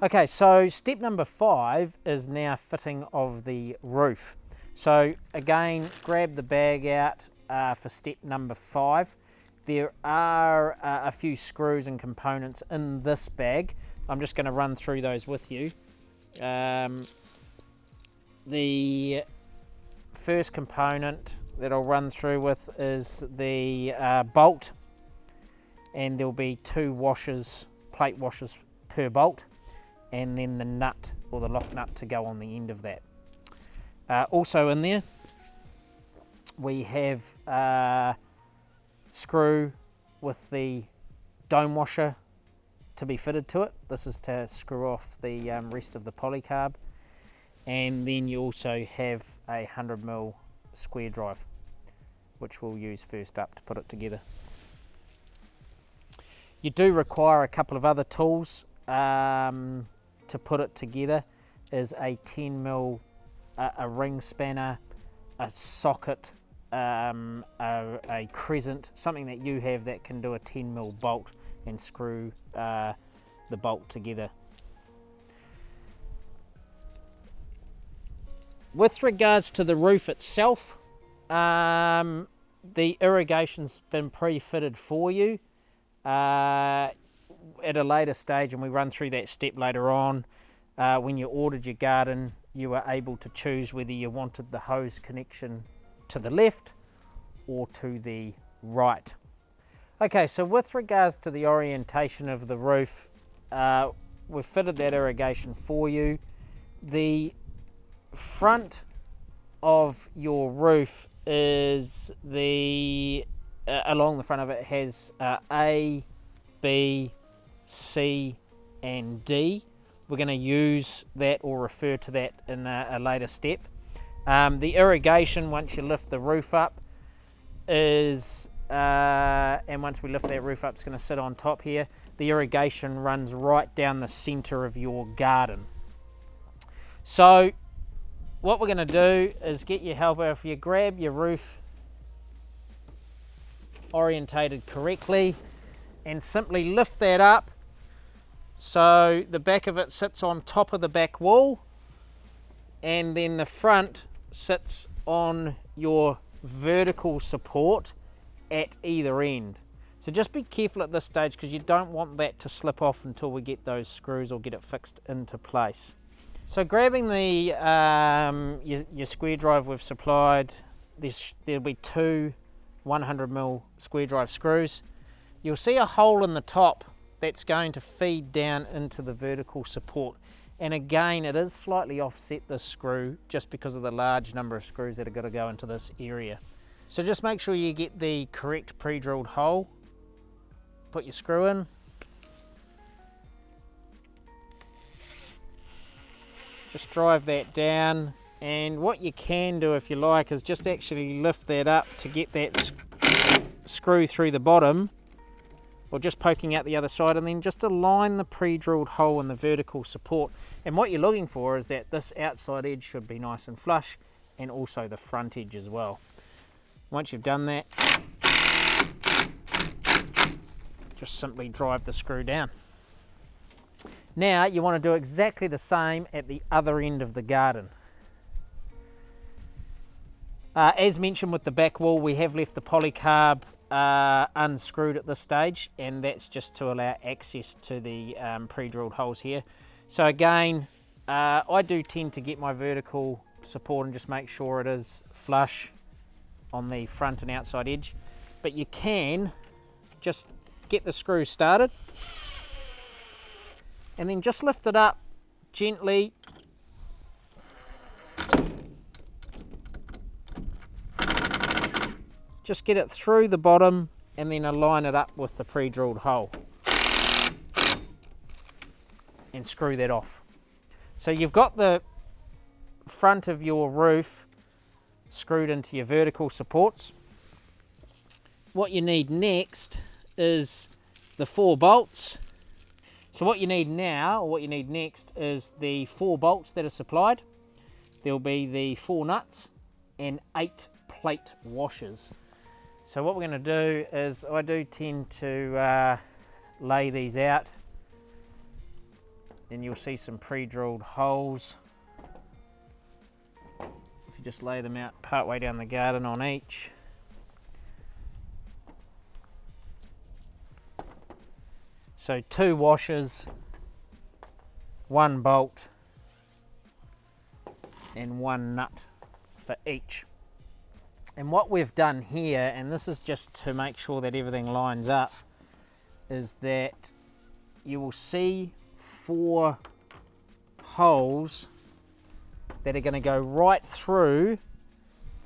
Okay, so step number 5 is now fitting of the roof. So again, grab the bag out for step number 5. There are a few screws and components in this bag. I'm just going to run through those with you. The first component that I'll run through with is the bolt, and there'll be 2 washers, plate washers per bolt, and then the nut or the lock nut to go on the end of that. Also in there we have a screw with the dome washer to be fitted to it. This is to screw off the rest of the polycarb, and then you also have a 100mm square drive, which we'll use first up to put it together. You do require a couple of other tools to put it together. Is a 10mm a ring spanner, a socket, a crescent, something that you have that can do a 10mm bolt and screw the bolt together. With regards to the roof itself, the irrigation's been pre-fitted for you at a later stage, and we run through that step later on. When you ordered your garden, you were able to choose whether you wanted the hose connection to the left or to the right. Okay, so with regards to the orientation of the roof, we've fitted that irrigation for you. The front of your roof is along the front of it has A, B, C and D. We're going to use that or refer to that in a later step. The irrigation, once you lift the roof up, and once we lift that roof up, it's going to sit on top here. The irrigation runs right down the center of your garden. So what we're going to do is get your helper. If you grab your roof orientated correctly and simply lift that up so the back of it sits on top of the back wall, and then the front sits on your vertical support at either end. So just be careful at this stage, because you don't want that to slip off until we get those screws or get it fixed into place. So grabbing the your square drive we've supplied, there'll be 2 100mm square drive screws. You'll see a hole in the top that's going to feed down into the vertical support, and again it is slightly offset, this screw, just because of the large number of screws that are going to go into this area. So just make sure you get the correct pre-drilled hole, put your screw in, just drive that down, and what you can do if you like is just actually lift that up to get that screw through the bottom, or just poking out the other side, and then just align the pre-drilled hole in the vertical support. And what you're looking for is that this outside edge should be nice and flush, and also the front edge as well. Once you've done that, just simply drive the screw down. Now you want to do exactly the same at the other end of the garden. As mentioned with the back wall, we have left the polycarb unscrewed at this stage, and that's just to allow access to the pre-drilled holes here. So again, I do tend to get my vertical support and just make sure it is flush on the front and outside edge, but you can just get the screw started and then just lift it up gently, just get it through the bottom and then align it up with the pre-drilled hole and screw that off. So you've got the front of your roof screwed into your vertical supports. What you need next is the 4 bolts. So what you need now, or what you need next, is the 4 bolts that are supplied. There'll be the 4 nuts and 8 plate washers. So what we're going to do is, I do tend to lay these out then you'll see some pre-drilled holes. If you just lay them out partway down the garden on each. So 2 washers, 1 bolt, and 1 nut for each. And what we've done here, and this is just to make sure that everything lines up, is that you will see 4 holes that are going to go right through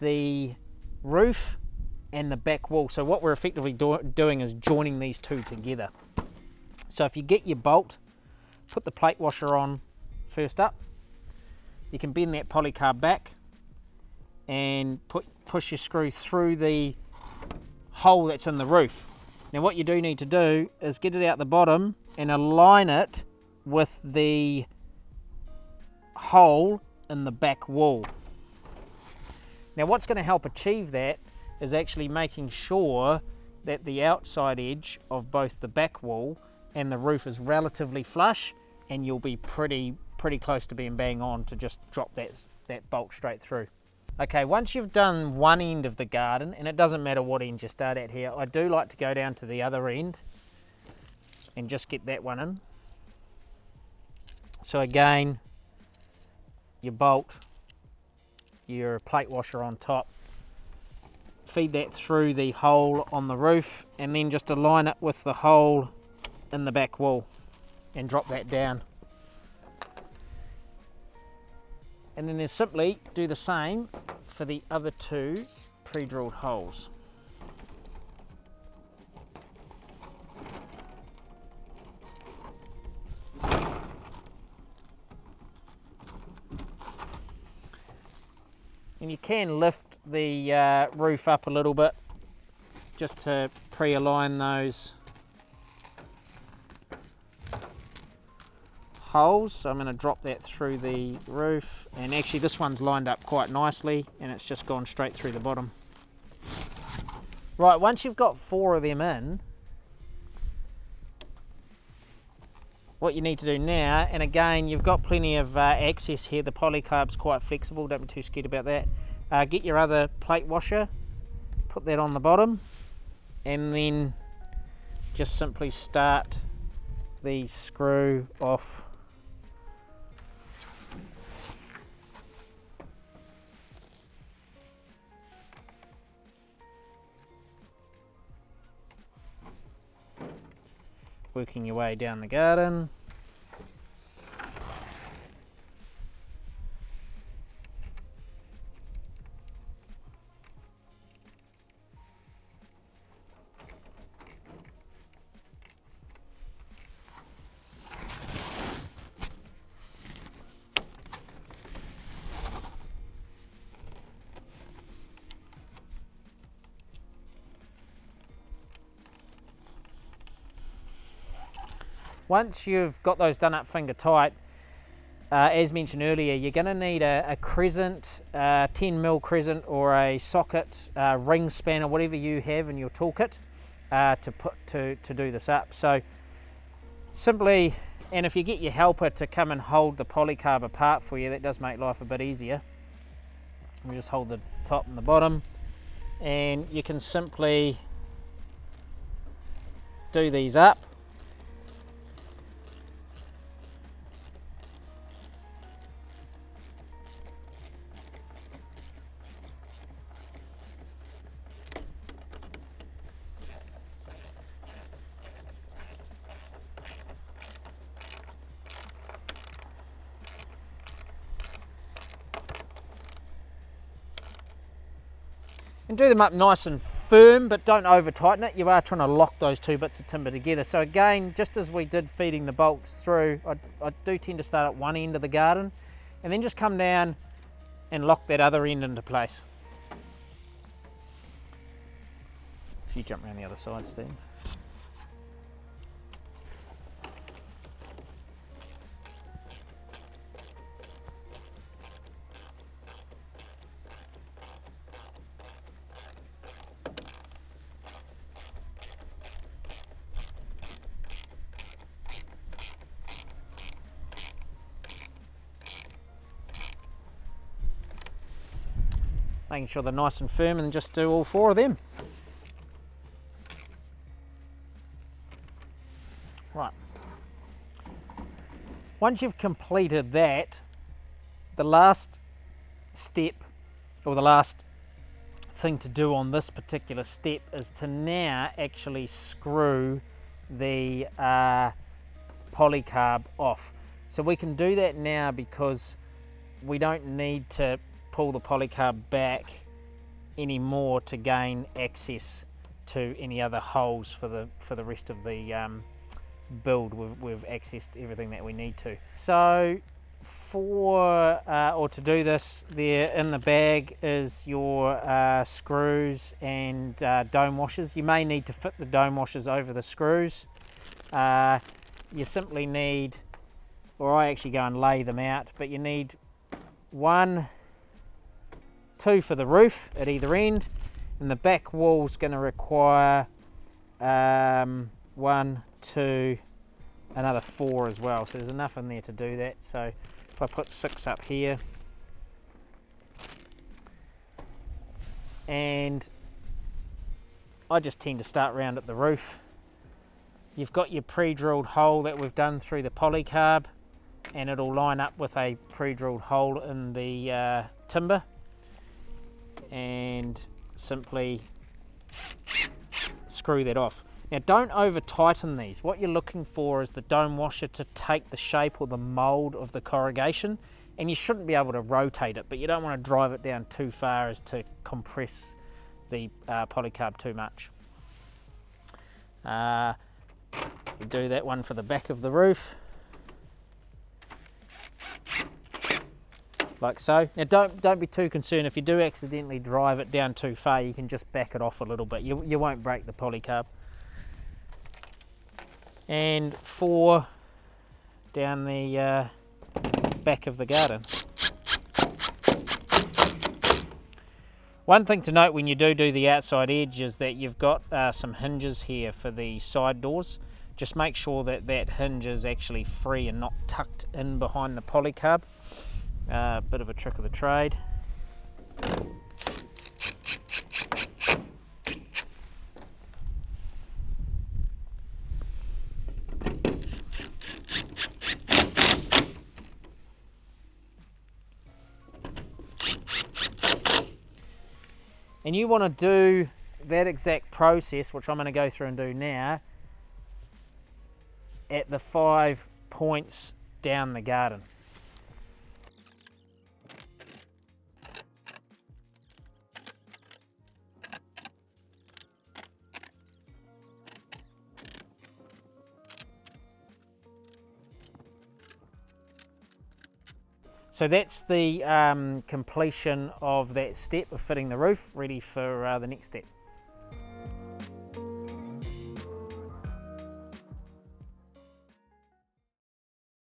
the roof and the back wall. So what we're effectively doing is joining these 2 together. So if you get your bolt, put the plate washer on first up. You can bend that polycarb back and push your screw through the hole that's in the roof. Now what you do need to do is get it out the bottom and align it with the hole in the back wall. Now what's going to help achieve that is actually making sure that the outside edge of both the back wall and the roof is relatively flush, and you'll be pretty close to being bang on to just drop that bolt straight through. Okay, once you've done one end of the garden, and it doesn't matter what end you start at here, I do like to go down to the other end and just get that one in. So again, your bolt, your plate washer on top, feed that through the hole on the roof, and then just align it with the hole in the back wall and drop that down. And then there's simply do the same for the other 2 pre-drilled holes. And you can lift the roof up a little bit just to pre-align those holes. So I'm going to drop that through the roof, and actually this one's lined up quite nicely and it's just gone straight through the bottom. Right, once you've got 4 of them in, what you need to do now, and again you've got plenty of access here, the polycarb's quite flexible, don't be too scared about that. Get your other plate washer, put that on the bottom, and then just simply start the screw off working your way down the garden. Once you've got those done up finger tight, as mentioned earlier, you're going to need a crescent, 10mm crescent, or a socket, ring spanner, whatever you have in your toolkit to do this up. So simply, and if you get your helper to come and hold the polycarb apart for you, that does make life a bit easier. We just hold the top and the bottom, and you can simply do these up. And do them up nice and firm, but don't over tighten it. You are trying to lock those 2 bits of timber together. So again, just as we did feeding the bolts through, I do tend to start at one end of the garden and then just come down and lock that other end into place. If you jump around the other side, Steve. making sure they're nice and firm, and just do all 4 of them. Right. Once you've completed that, the last step, or the last thing to do on this particular step, is to now actually screw the polycarb off. So we can do that now because we don't need to pull the polycarb back anymore to gain access to any other holes for the rest of the build. We've accessed everything that we need to. So to do this, there in the bag is your screws and dome washers. You may need to fit the dome washers over the screws. You simply need, or I actually go and lay them out, but you need 1, 2 for the roof at either end, and the back wall's going to require 1, 2, another 4 as well, so there's enough in there to do that. So if I put 6 up here, and I just tend to start round at the roof. You've got your pre-drilled hole that we've done through the polycarb, and it'll line up with a pre-drilled hole in the timber, and simply screw that off. Now don't over tighten these. What you're looking for is the dome washer to take the shape or the mold of the corrugation, and you shouldn't be able to rotate it, but you don't want to drive it down too far as to compress the polycarb too much. You do that one for the back of the roof, like so. Now don't be too concerned if you do accidentally drive it down too far. You can just back it off a little bit. You won't break the polycarb. And 4 down the back of the garden. One thing to note when you do the outside edge is that you've got some hinges here for the side doors. Just make sure that that hinge is actually free and not tucked in behind the polycarb. Bit of a trick of the trade. And you want to do that exact process, which I'm going to go through and do now, at the 5 points down the garden. So that's the completion of that step of fitting the roof, ready for the next step.